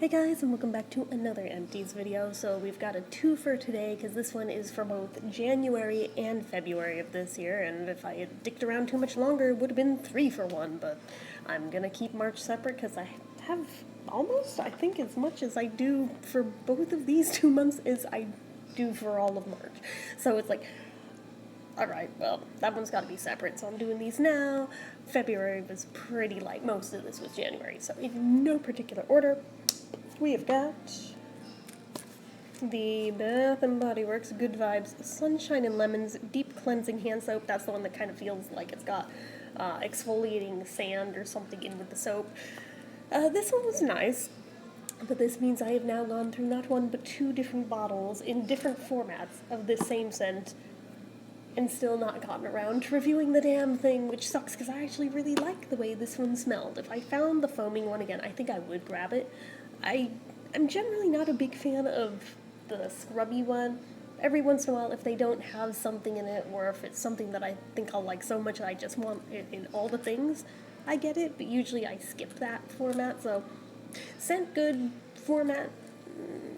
Hey guys, and welcome back to another Empties video. So we've got a two for today because this one is for both January and February of this year, and if I had dicked around too much longer it would have been 3 for 1, but I'm gonna keep March separate because I have almost, I think, as much as I do for both of these 2 months as I do for all of March. So it's like, alright, well, that one's gotta be separate, so I'm doing these now. February was pretty light, most of this was January, so in no particular order. We have got the Bath & Body Works Good Vibes Sunshine and Lemons Deep Cleansing Hand Soap. That's the one that kind of feels like it's got exfoliating sand or something in with the soap. This one was nice, but this means I have now gone through not one but 2 different bottles in different formats of this same scent and still not gotten around to reviewing the damn thing, which sucks because I actually really like the way this one smelled. If I found the foaming one again, I think I would grab it. I'm generally not a big fan of the scrubby one. Every once in a while, if they don't have something in it, or if it's something that I think I'll like so much that I just want it in all the things, I get it, but usually I skip that format, so scent good format,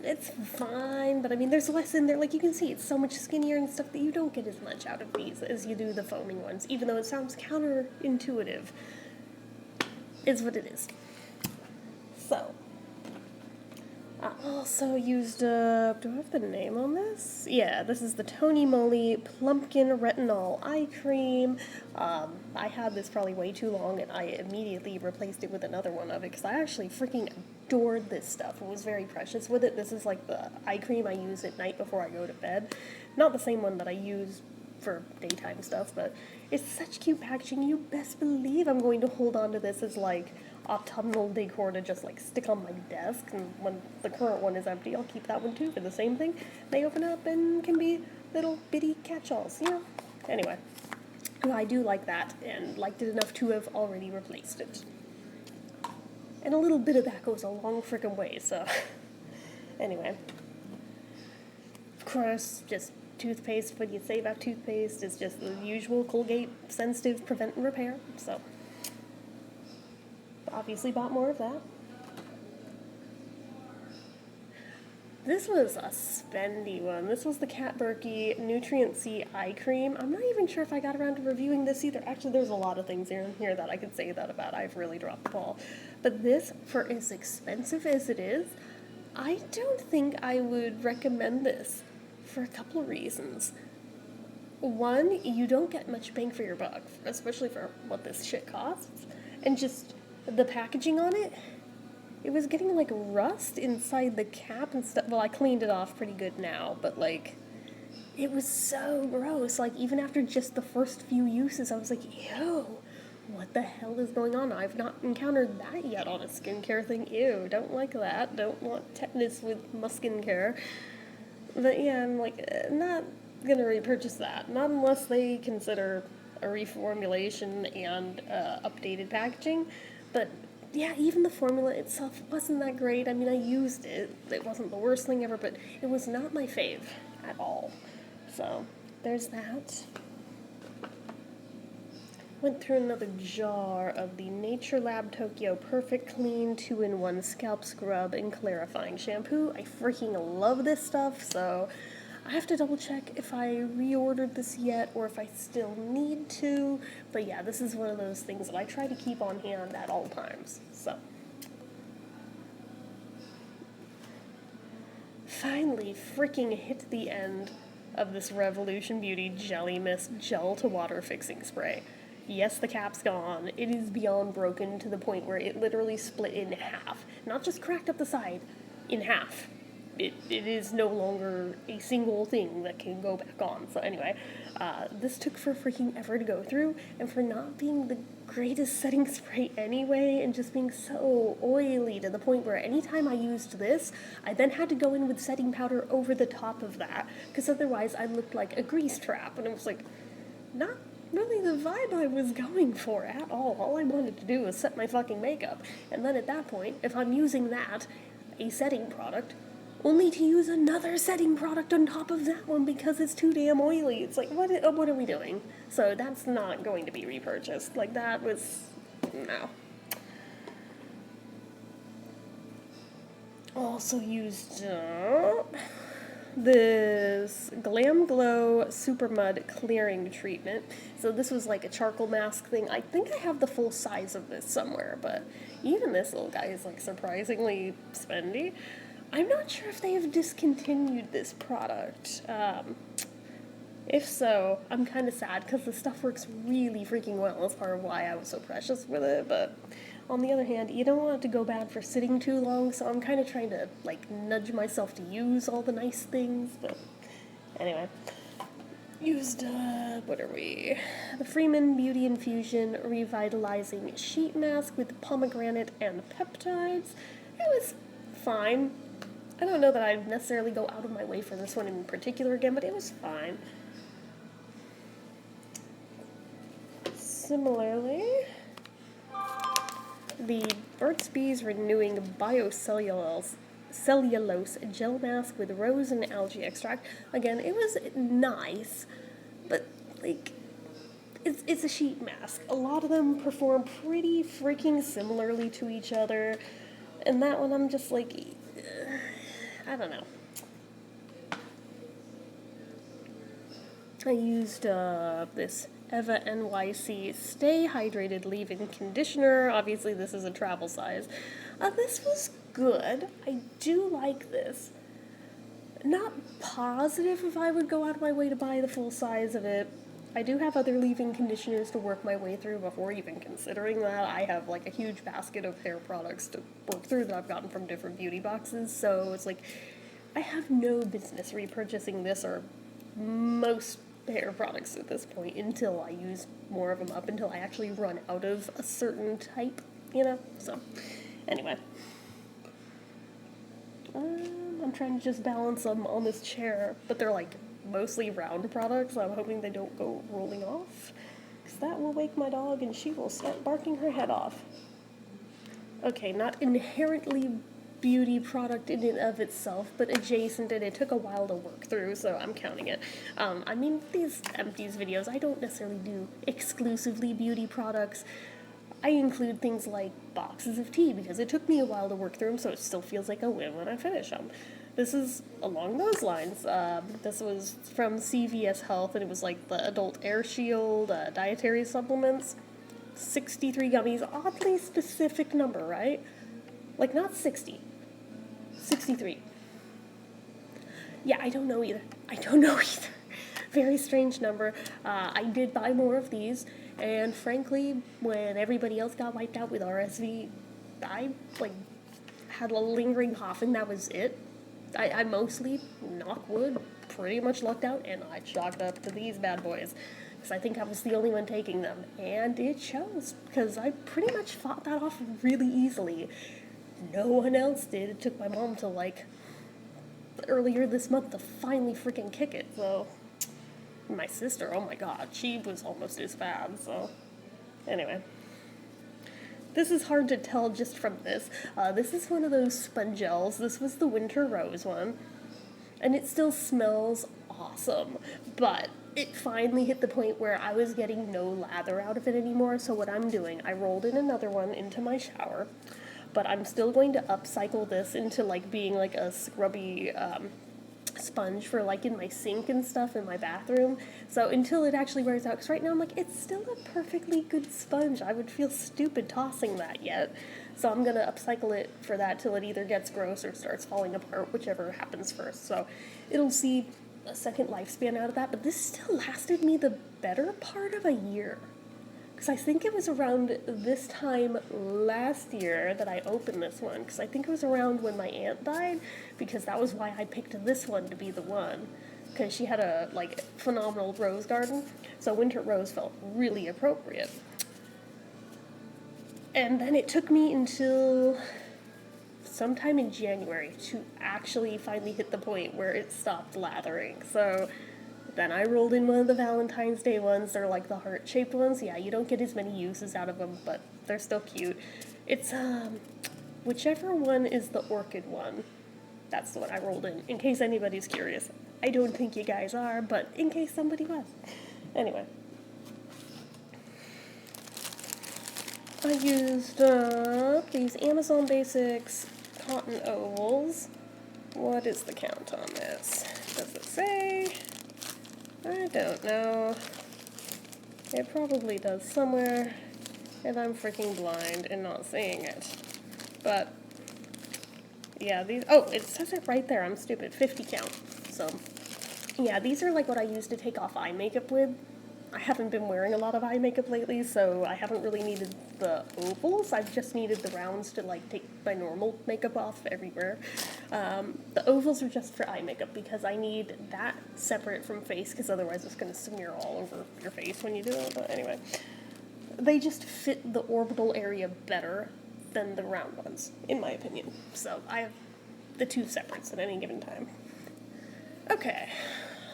it's fine, but I mean, there's less in there. Like, you can see it's so much skinnier and stuff that you don't get as much out of these as you do the foaming ones, even though it sounds counterintuitive, is what it is. So, I also used, do I have the name on this? Yeah, this is the Tony Moly Plumpkin Retinol Eye Cream. I had this probably way too long, and I immediately replaced it with another one of it, because I actually freaking adored this stuff. I was very precious with it. This is like the eye cream I use at night before I go to bed. Not the same one that I use for daytime stuff, but it's such cute packaging. You best believe I'm going to hold on to this as, like, autumnal decor to just, like, stick on my desk, and when the current one is empty, I'll keep that one too for the same thing. They open up and can be little bitty catch-alls, you know? Anyway, I do like that, and liked it enough to have already replaced it. And a little bit of that goes a long frickin' way, so... Anyway. Of course, just toothpaste, when you save out toothpaste, is just the usual Colgate Sensitive Prevent and Repair, so... Obviously bought more of that. This was a spendy one. This was the Kat Berkey Nutrient C Eye Cream. I'm not even sure if I got around to reviewing this either. Actually, there's a lot of things in here that I could say that about. I've really dropped the ball. But this, for as expensive as it is, I don't think I would recommend this for a couple of reasons. One, you don't get much bang for your buck, especially for what this shit costs. And just the packaging on it, it was getting, like, rust inside the cap and stuff. Well, I cleaned it off pretty good now, but, like, it was so gross. Like, even after just the first few uses, I was like, ew, what the hell is going on? I've not encountered that yet on a skincare thing. Ew, don't like that. Don't want tetanus with my skincare. But, yeah, I'm, like, not gonna repurchase that. Not unless they consider a reformulation and updated packaging. But, yeah, even the formula itself wasn't that great. I mean, I used it. It wasn't the worst thing ever, but it was not my fave at all. So, there's that. Went through another jar of the Nature Lab Tokyo Perfect Clean 2-in-1 Scalp Scrub and Clarifying Shampoo. I freaking love this stuff, so I have to double check if I reordered this yet or if I still need to. But yeah, this is one of those things that I try to keep on hand at all times. So, finally freaking hit the end of this Revolution Beauty Jelly Mist Gel to Water Fixing Spray. Yes, the cap's gone. It is beyond broken to the point where it literally split in half. Not just cracked up the side, in half. It is no longer a single thing that can go back on. So anyway, this took for freaking ever to go through, and for not being the greatest setting spray anyway, and just being so oily to the point where anytime I used this, I then had to go in with setting powder over the top of that, because otherwise I looked like a grease trap, and it was like, not really the vibe I was going for at all. All I wanted to do was set my fucking makeup, and then at that point, if I'm using that, a setting product, only to use another setting product on top of that one because it's too damn oily. It's like, what are we doing? So that's not going to be repurchased. Like, that was, no. Also used this Glam Glow Super Mud Clearing Treatment. So this was like a charcoal mask thing. I think I have the full size of this somewhere, but even this little guy is like surprisingly spendy. I'm not sure if they have discontinued this product. If so, I'm kind of sad because the stuff works really freaking well. That's part of why I was so precious with it, but on the other hand, you don't want it to go bad for sitting too long, so I'm kind of trying to, like, nudge myself to use all the nice things, but anyway. Used, what are we? The Freeman Beauty Infusion Revitalizing Sheet Mask with pomegranate and peptides. It was fine. I don't know that I'd necessarily go out of my way for this one in particular again, but it was fine. Similarly, the Burt's Bees Renewing Biocellulose Gel Mask with Rose and Algae Extract. Again, it was nice, but, like, it's a sheet mask. A lot of them perform pretty freaking similarly to each other, and that one I'm just like, I don't know. I used this Eva NYC Stay Hydrated Leave-In Conditioner. Obviously, this is a travel size. This was good. I do like this. Not positive if I would go out of my way to buy the full size of it. I do have other leave-in conditioners to work my way through before even considering that. I have like a huge basket of hair products to work through that I've gotten from different beauty boxes, so it's like I have no business repurchasing this or most hair products at this point until I use more of them up, until I actually run out of a certain type, you know? So, anyway. I'm trying to just balance them on this chair, but they're like mostly round products, so I'm hoping they don't go rolling off, because that will wake my dog and she will start barking her head off. Okay, not inherently beauty product in and of itself, but adjacent, and it took a while to work through, so I'm counting it. I mean, these Empties videos, I don't necessarily do exclusively beauty products. I include things like boxes of tea, because it took me a while to work through them, so it still feels like a win when I finish them. This is along those lines. This was from CVS Health, and it was like the Adult Air Shield dietary supplements. 63 gummies, oddly specific number, right? Like, not 60. 63. Yeah, I don't know either. Very strange number. I did buy more of these, and frankly, when everybody else got wiped out with RSV, I, like, had a lingering cough, and that was it. I mostly, knock wood, pretty much lucked out, and I chalked up to these bad boys, because I think I was the only one taking them, and it shows, because I pretty much fought that off really easily. No one else did. It took my mom to, like, earlier this month to finally freaking kick it, so... My sister, oh my god, she was almost as bad, so... Anyway. This is hard to tell just from this. This is one of those sponge gels. This was the Winter Rose one. And it still smells awesome, but it finally hit the point where I was getting no lather out of it anymore, so what I'm doing, I rolled in another one into my shower, but I'm still going to upcycle this into, like, being, like, a scrubby, sponge for, like, in my sink and stuff in my bathroom, so until it actually wears out, because right now I'm like, it's still a perfectly good sponge. I would feel stupid tossing that yet, so I'm gonna upcycle it for that till it either gets gross or starts falling apart, whichever happens first, so it'll see a second lifespan out of that, but this still lasted me the better part of a year. Because I think it was around this time last year that I opened this one, because I think it was around when my aunt died, because that was why I picked this one to be the one, because she had a, like, phenomenal rose garden, so Winter Rose felt really appropriate. And then it took me until sometime in January to actually finally hit the point where it stopped lathering, so... Then I rolled in one of the Valentine's Day ones. They're like the heart-shaped ones. Yeah, you don't get as many uses out of them, but they're still cute. It's, whichever one is the orchid one, that's the one I rolled in case anybody's curious. I don't think you guys are, but in case somebody was. Anyway. I used these Amazon Basics cotton ovals. What is the count on this? Does it say? I don't know. It probably does somewhere, and I'm freaking blind and not seeing it. But, yeah, these, oh, it says it right there, I'm stupid, 50 count. So, yeah, these are like what I use to take off eye makeup with. I haven't been wearing a lot of eye makeup lately, so I haven't really needed the ovals. I've just needed the rounds to like take my normal makeup off everywhere. The ovals are just for eye makeup because I need that separate from face, because otherwise it's going to smear all over your face when you do it. But anyway, they just fit the orbital area better than the round ones, in my opinion. So I have the two separates at any given time. Okay.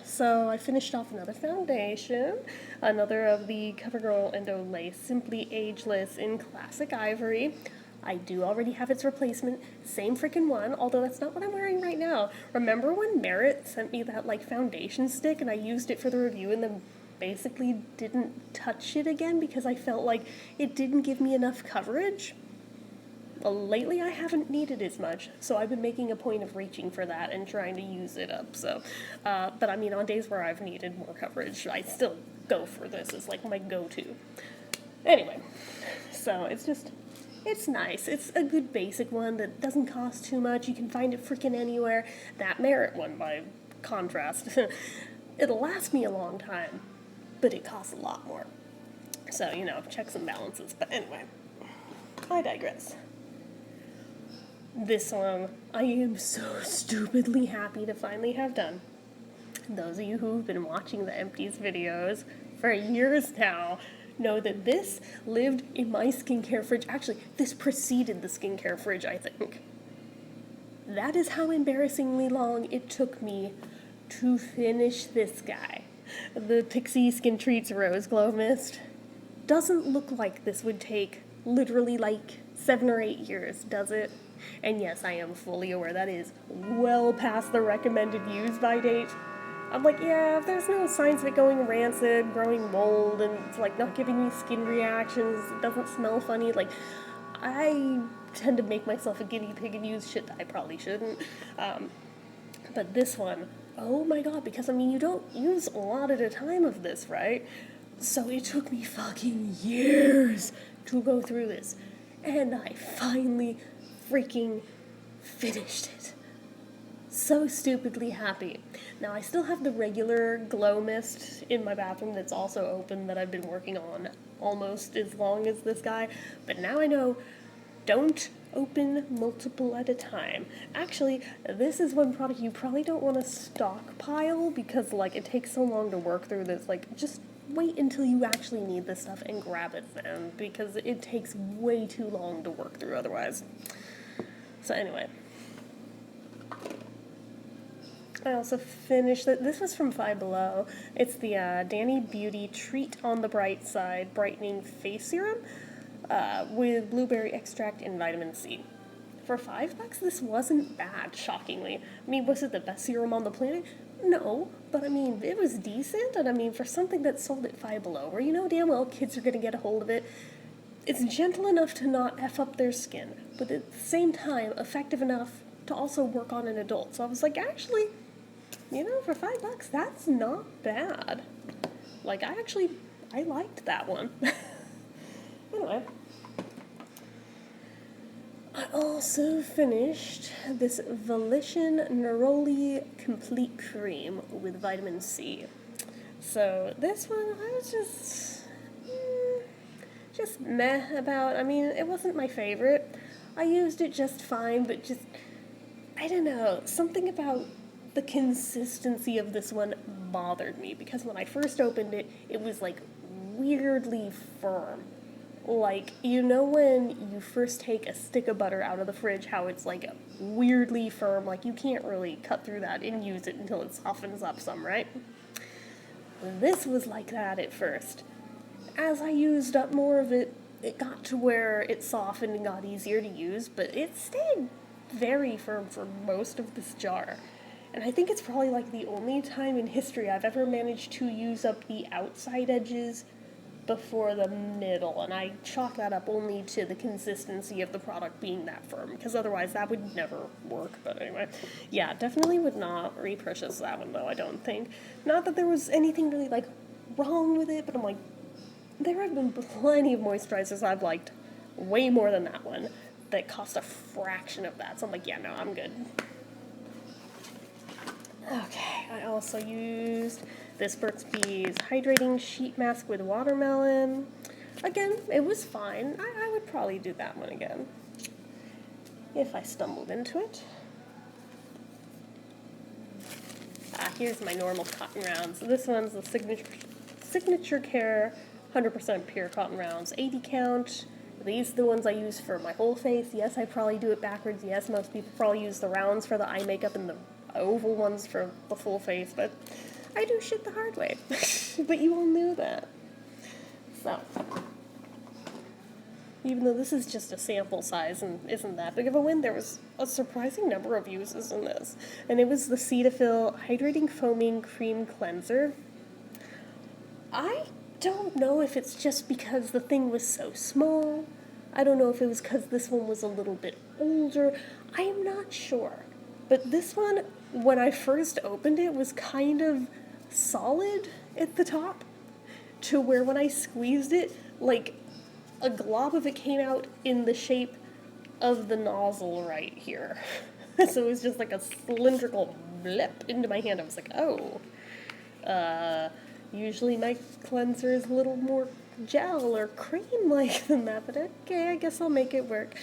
So I finished off another foundation, another of the CoverGirl and Olay Simply Ageless in Classic Ivory. I do already have its replacement, same freaking one, although that's not what I'm wearing right now. Remember when Merit sent me that like foundation stick and I used it for the review and then basically didn't touch it again because I felt like it didn't give me enough coverage? Well, lately I haven't needed as much, so I've been making a point of reaching for that and trying to use it up, so, but I mean, on days where I've needed more coverage, I still go for this as, like, my go-to. Anyway, so it's just, it's nice. It's a good basic one that doesn't cost too much. You can find it freaking anywhere. That Merit one, by contrast, it'll last me a long time, but it costs a lot more. So, you know, checks and balances, but anyway, I digress. This one, I am so stupidly happy to finally have done. Those of you who've been watching the Empties videos for years now know that this lived in my skincare fridge. Actually, this preceded the skincare fridge, I think. That is how embarrassingly long it took me to finish this guy. The Pixie Skin Treats Rose Glow Mist doesn't look like this would take literally like 7 or 8 years, does it? And yes, I am fully aware that is well past the recommended use by date. I'm like, yeah, if there's no signs of it going rancid, growing mold, and it's like not giving me skin reactions, it doesn't smell funny, like, I tend to make myself a guinea pig and use shit that I probably shouldn't. But this one, oh my god, because I mean, you don't use a lot at a time of this, right? So it took me fucking years to go through this. And I finally freaking finished it. So stupidly happy. Now, I still have the regular glow mist in my bathroom that's also open that I've been working on almost as long as this guy, but now I know, don't open multiple at a time. Actually, this is one product you probably don't want to stockpile because, like, it takes so long to work through this. Like, just wait until you actually need this stuff and grab it then, because it takes way too long to work through otherwise. So anyway, I also finished it. This was from Five Below. It's the Danny Beauty Treat on the Bright Side Brightening Face Serum with blueberry extract and vitamin C. For $5, this wasn't bad, shockingly. I mean, was it the best serum on the planet? No, but I mean, it was decent, and I mean, for something that's sold at Five Below, where you know damn well kids are going to get a hold of it, it's gentle enough to not F up their skin, but at the same time, effective enough to also work on an adult. So I was like, actually, you know, for $5, that's not bad. Like, I liked that one. Anyway. I also finished this Volition Neroli Complete Cream with vitamin C. So this one, I was just meh about. I mean, it wasn't my favorite. I used it just fine, but just, I don't know, something about the consistency of this one bothered me, because when I first opened it, it was like weirdly firm. Like, you know when you first take a stick of butter out of the fridge, how it's like weirdly firm, like you can't really cut through that and use it until it softens up some, right? This was like that at first. As I used up more of it, it got to where it softened and got easier to use, but it stayed very firm for most of this jar. And I think it's probably like the only time in history I've ever managed to use up the outside edges before the middle, and I chalk that up only to the consistency of the product being that firm, because otherwise that would never work. But anyway, yeah, definitely would not repurchase that one though, I don't think. Not that there was anything really like wrong with it, but I'm like, there have been plenty of moisturizers I've liked way more than that one that cost a fraction of that, so I'm like, yeah, no, I'm good. Okay, I also used this Burt's Bees Hydrating Sheet Mask with Watermelon. Again, it was fine. I would probably do that one again if I stumbled into it. Here's my normal cotton rounds. This one's the Signature Care 100% pure cotton rounds, 80 count. These are the ones I use for my whole face. Yes, I probably do it backwards. Yes, most people probably use the rounds for the eye makeup and the oval ones for the full face, but I do shit the hard way. But you all knew that. So, even though this is just a sample size and isn't that big of a win, there was a surprising number of uses in this. And it was the Cetaphil Hydrating Foaming Cream Cleanser. I don't know if it's just because the thing was so small. I don't know if it was because this one was a little bit older. I am not sure. But this one, when I first opened it, was kind of solid at the top, to where when I squeezed it, like, a glob of it came out in the shape of the nozzle right here. So it was just like a cylindrical blip into my hand. I was like, oh, usually my cleanser is a little more gel or cream-like than that, but okay, I guess I'll make it work.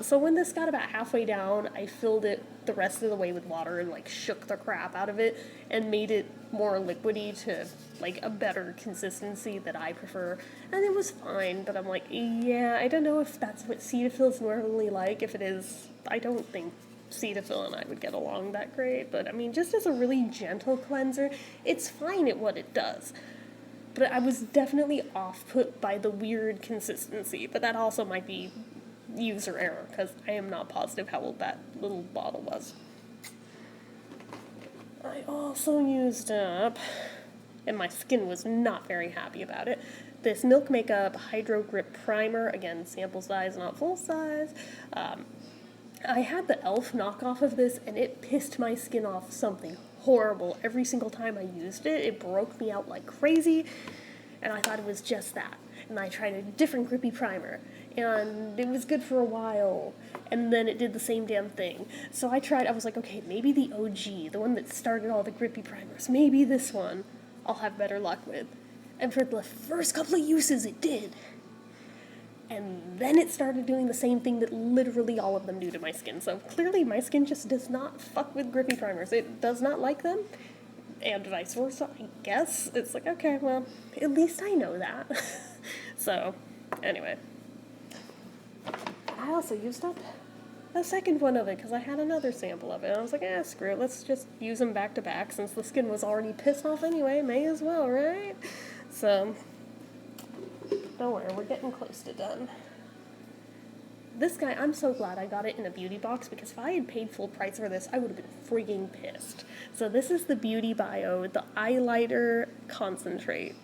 So when this got about halfway down, I filled it the rest of the way with water and like shook the crap out of it and made it more liquidy to like a better consistency that I prefer, and it was fine. But I'm like, yeah, I don't know if that's what Cetaphil's normally like. If it is, I don't think Cetaphil and I would get along that great, but I mean, just as a really gentle cleanser, it's fine at what it does. But I was definitely off-put by the weird consistency, but that also might be user error, because I am not positive how old that little bottle was. I also used up, and my skin was not very happy about it, this Milk Makeup Hydro Grip Primer, again, sample size, not full size. I had the e.l.f. knockoff of this, and it pissed my skin off something horrible every single time I used it. It broke me out like crazy, and I thought it was just that. And I tried a different grippy primer, and it was good for a while, and then it did the same damn thing. So I was like, okay, maybe the OG, the one that started all the grippy primers, maybe this one I'll have better luck with. And for the first couple of uses, it did. And then it started doing the same thing that literally all of them do to my skin. So clearly my skin just does not fuck with grippy primers. It does not like them, and vice versa, I guess. It's like, okay, well, at least I know that. So, anyway. I also used up a second one of it, because I had another sample of it. And I was like, screw it, let's just use them back to back, since the skin was already pissed off anyway, may as well, right? So, don't worry, we're getting close to done. This guy, I'm so glad I got it in a beauty box, because if I had paid full price for this, I would have been freaking pissed. So this is the Beauty Bio, the Eyeliner Concentrate.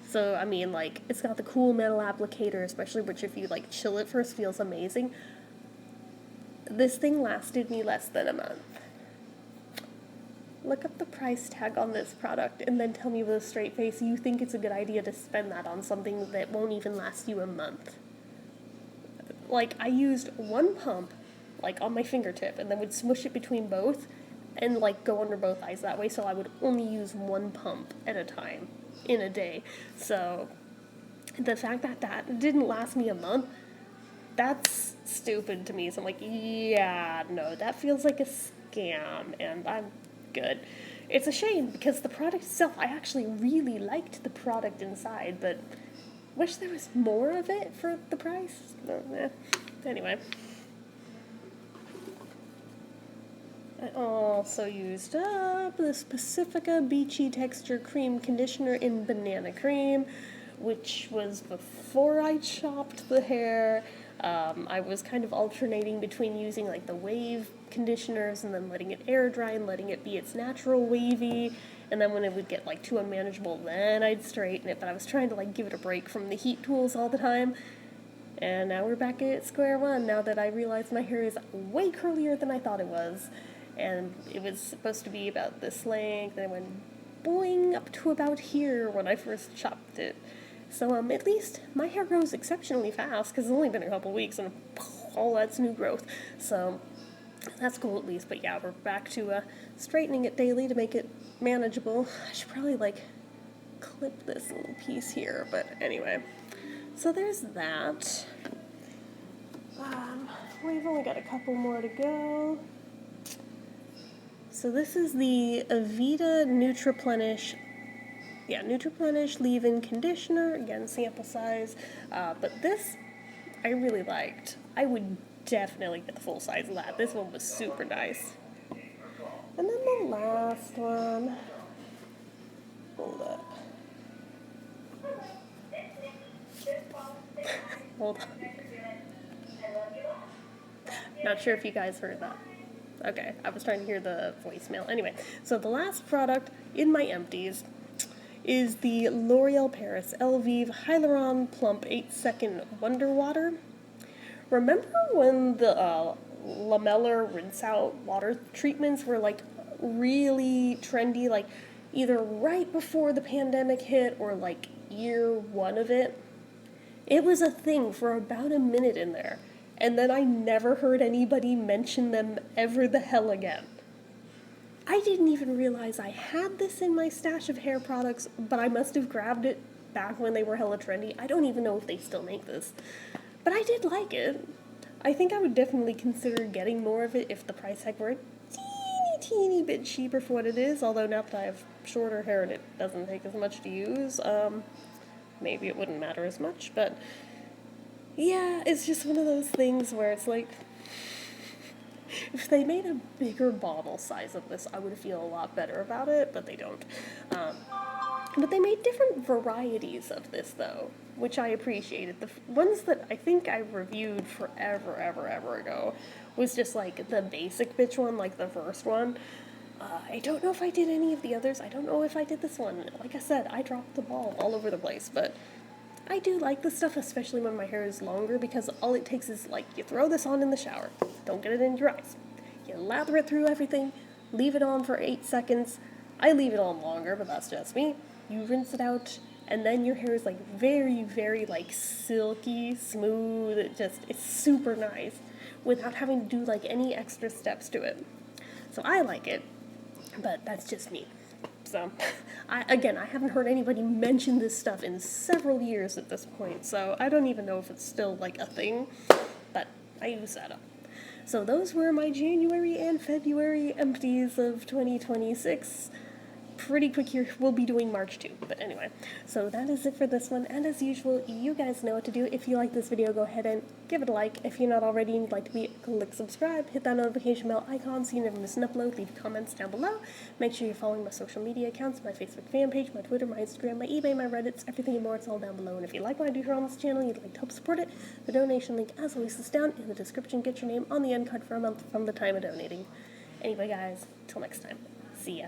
So, I mean, like, it's got the cool metal applicator, especially which if you, like, chill it first, feels amazing. This thing lasted me less than a month. Look up the price tag on this product and then tell me with a straight face you think it's a good idea to spend that on something that won't even last you a month. Like, I used one pump, like, on my fingertip, and then would smush it between both and, like, go under both eyes that way, so I would only use one pump at a time in a day. So, the fact that that didn't last me a month, that's stupid to me. So I'm like, yeah, no, that feels like a scam, and I'm good. It's a shame, because the product itself, I actually really liked the product inside, but wish there was more of it for the price. Anyway. I also used up this Pacifica Beachy Texture Cream Conditioner in Banana Cream, which was before I chopped the hair. I was kind of alternating between using like the wave conditioners and then letting it air dry and letting it be its natural wavy, and then when it would get like too unmanageable, then I'd straighten it, but I was trying to like give it a break from the heat tools all the time. And now we're back at square one, now that I realize my hair is way curlier than I thought it was. And it was supposed to be about this length, and it went boing up to about here when I first chopped it. So at least my hair grows exceptionally fast, because it's only been a couple weeks, and all that's new growth. So that's cool at least. But yeah, we're back to straightening it daily to make it manageable. I should probably like clip this little piece here, but anyway. So there's that. We've only got a couple more to go. So this is the Aveda Nutriplenish leave-in conditioner. Again, sample size. But this, I really liked. I would definitely get the full size of that. This one was super nice. And then the last one. Hold up. Hold on. Not sure if you guys heard that. Okay, I was trying to hear the voicemail. Anyway, so the last product in my empties is the L'Oreal Paris Elvive Hyaluron Plump 8-Second Wonder Water. Remember when the lamellar rinse-out water treatments were like really trendy, like either right before the pandemic hit or like year one of it? It was a thing for about a minute in there, and then I never heard anybody mention them ever the hell again. I didn't even realize I had this in my stash of hair products, but I must have grabbed it back when they were hella trendy. I don't even know if they still make this, but I did like it. I think I would definitely consider getting more of it if the price tag were a teeny bit cheaper for what it is, although now that I have shorter hair and it doesn't take as much to use, maybe it wouldn't matter as much, but yeah, it's just one of those things where it's like, if they made a bigger bottle size of this, I would feel a lot better about it, but they don't. But they made different varieties of this, though, which I appreciated. The ones that I think I reviewed forever ago was just, like, the basic bitch one, like the first one. I don't know if I did any of the others. I don't know if I did this one. Like I said, I dropped the ball all over the place, but I do like this stuff, especially when my hair is longer, because all it takes is, like, you throw this on in the shower. Don't get it in your eyes. You lather it through everything, leave it on for 8 seconds. I leave it on longer, but that's just me. You rinse it out, and then your hair is, like, very, like, silky, smooth. It's super nice without having to do, like, any extra steps to it. So I like it. But that's just me. So, I haven't heard anybody mention this stuff in several years at this point, so I don't even know if it's still, like, a thing, but I use that up. So those were my January and February empties of 2026. Pretty quick here. We'll be doing March too, but anyway. So that is it for this one, and as usual, you guys know what to do. If you like this video, go ahead and give it a like. If you're not already and you'd like to be, click subscribe, hit that notification bell icon so you never miss an upload. Leave comments down below. Make sure you're following my social media accounts, my Facebook fan page, my Twitter, my Instagram, my eBay, my Reddits, everything and more. It's all down below. And if you like what I do here on this channel, you'd like to help support it, the donation link, as always, is down in the description. Get your name on the end card for a month from the time of donating. Anyway, guys, till next time. See ya.